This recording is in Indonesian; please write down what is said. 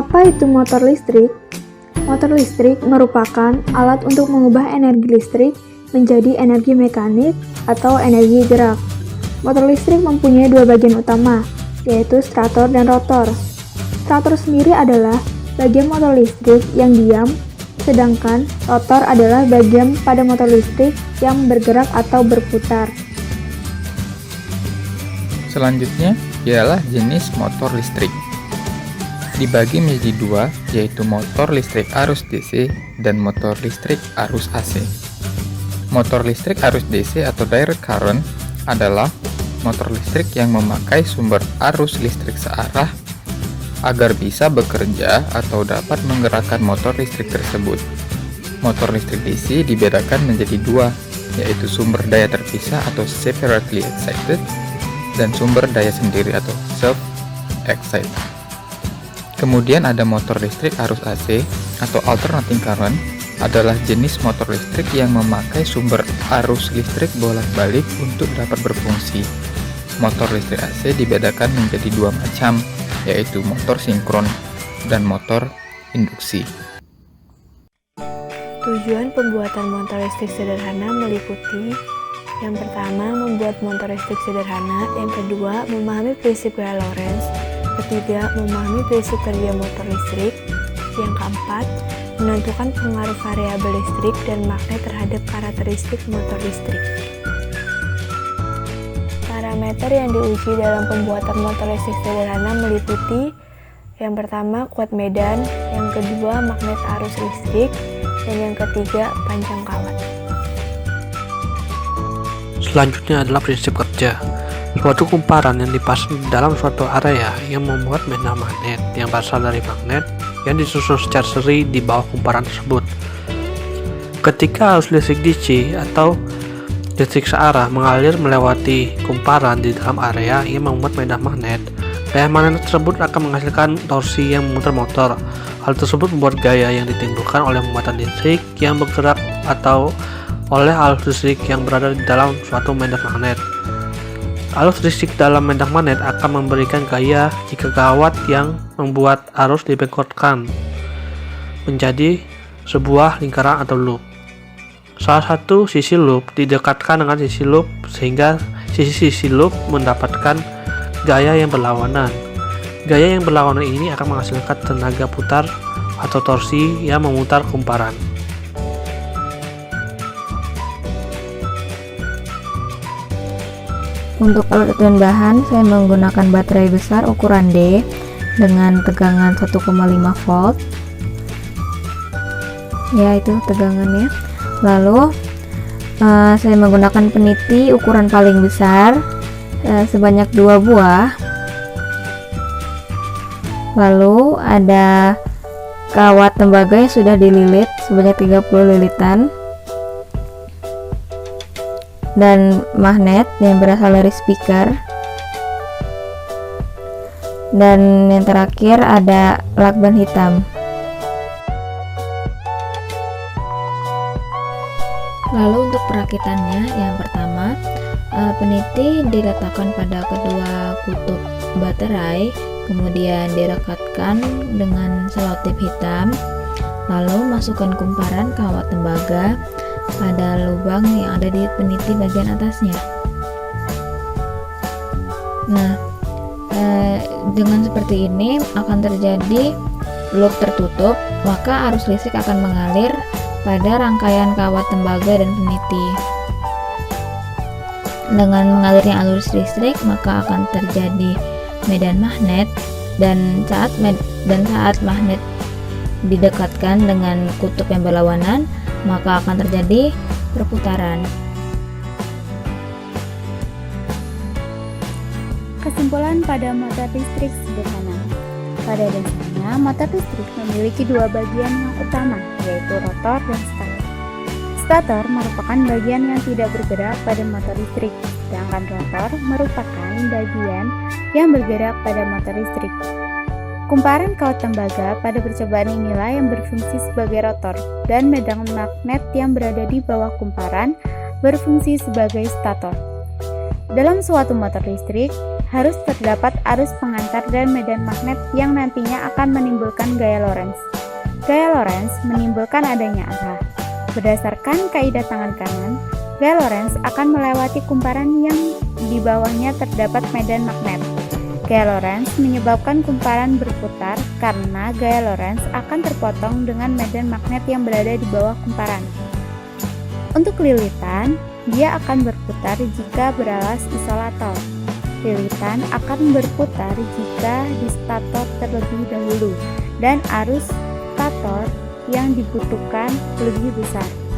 Apa itu motor listrik? Motor listrik merupakan alat untuk mengubah energi listrik menjadi energi mekanik atau energi gerak. Motor listrik mempunyai dua bagian utama, yaitu stator dan rotor. Stator sendiri adalah bagian motor listrik yang diam, sedangkan rotor adalah bagian pada motor listrik yang bergerak atau berputar. Selanjutnya ialah jenis motor listrik. Dibagi menjadi dua, yaitu motor listrik arus DC dan motor listrik arus AC. Motor listrik arus DC atau direct current adalah motor listrik yang memakai sumber arus listrik searah agar bisa bekerja atau dapat menggerakkan motor listrik tersebut. Motor listrik DC dibedakan menjadi dua, yaitu sumber daya terpisah atau separately excited dan sumber daya sendiri atau self-excited. Kemudian ada motor listrik arus AC atau alternating current, adalah jenis motor listrik yang memakai sumber arus listrik bolak-balik untuk dapat berfungsi. Motor listrik AC dibedakan menjadi dua macam, yaitu motor sinkron dan motor induksi. Tujuan pembuatan motor listrik sederhana meliputi: yang pertama, membuat motor listrik sederhana; yang kedua, memahami prinsip gaya Lorentz; ketiga, memahami prinsip kerja motor listrik; yang keempat, menentukan pengaruh variabel listrik dan magnet terhadap karakteristik motor listrik. Parameter yang diuji dalam pembuatan motor listrik sederhana meliputi: yang pertama, kuat medan; yang kedua, magnet arus listrik; dan yang ketiga, panjang kawat. Selanjutnya adalah prinsip kerja. Suatu kumparan yang dipasang di dalam suatu area yang memuat medan magnet yang berasal dari magnet yang disusun secara seri di bawah kumparan tersebut. Ketika arus listrik DC atau listrik searah mengalir melewati kumparan di dalam area yang memuat medan magnet, gaya magnet tersebut akan menghasilkan torsi yang memutar motor. Hal tersebut membuat gaya yang ditimbulkan oleh muatan listrik yang bergerak atau oleh arus listrik yang berada di dalam suatu medan magnet. Arus listrik dalam medan magnet akan memberikan gaya jika kawat yang membuat arus dibengkokkan menjadi sebuah lingkaran atau loop. Salah satu sisi loop didekatkan dengan sisi loop sehingga sisi-sisi loop mendapatkan gaya yang berlawanan. Gaya yang berlawanan ini akan menghasilkan tenaga putar atau torsi yang memutar kumparan. Untuk alat dan bahan, saya menggunakan baterai besar ukuran D dengan tegangan 1,5 volt. Ya, itu tegangannya. Lalu saya menggunakan peniti ukuran paling besar sebanyak 2 buah. Lalu ada kawat tembaga yang sudah dililit sebanyak 30 lilitan. Dan magnet yang berasal dari speaker. Dan yang terakhir ada lakban hitam. Lalu untuk perakitannya, yang pertama, peniti diletakkan pada kedua kutub baterai, kemudian direkatkan dengan selotip hitam. Lalu masukkan kumparan kawat tembaga pada lubang yang ada di peniti bagian atasnya. Nah, dengan seperti ini akan terjadi loop tertutup, maka arus listrik akan mengalir pada rangkaian kawat tembaga dan peniti. Dengan mengalirnya arus listrik, maka akan terjadi medan magnet, dan saat magnet didekatkan dengan kutub yang berlawanan, maka akan terjadi perputaran. Kesimpulan pada motor listrik sederhana. Pada dasarnya, motor listrik memiliki dua bagian yang utama, yaitu rotor dan stator. Stator merupakan bagian yang tidak bergerak pada motor listrik, sedangkan rotor merupakan bagian yang bergerak pada motor listrik. Kumparan kawat tembaga pada percobaan inilah yang berfungsi sebagai rotor, dan medan magnet yang berada di bawah kumparan berfungsi sebagai stator. Dalam suatu motor listrik, harus terdapat arus pengantar dan medan magnet yang nantinya akan menimbulkan gaya Lorentz. Gaya Lorentz menimbulkan adanya arah. Berdasarkan kaidah tangan kanan, gaya Lorentz akan melewati kumparan yang di bawahnya terdapat medan magnet. Gaya Lorentz menyebabkan kumparan berputar karena gaya Lorentz akan terpotong dengan medan magnet yang berada di bawah kumparan. Untuk lilitan, dia akan berputar jika beralas isolator. Lilitan akan berputar jika di stator terlebih dahulu dan arus stator yang dibutuhkan lebih besar.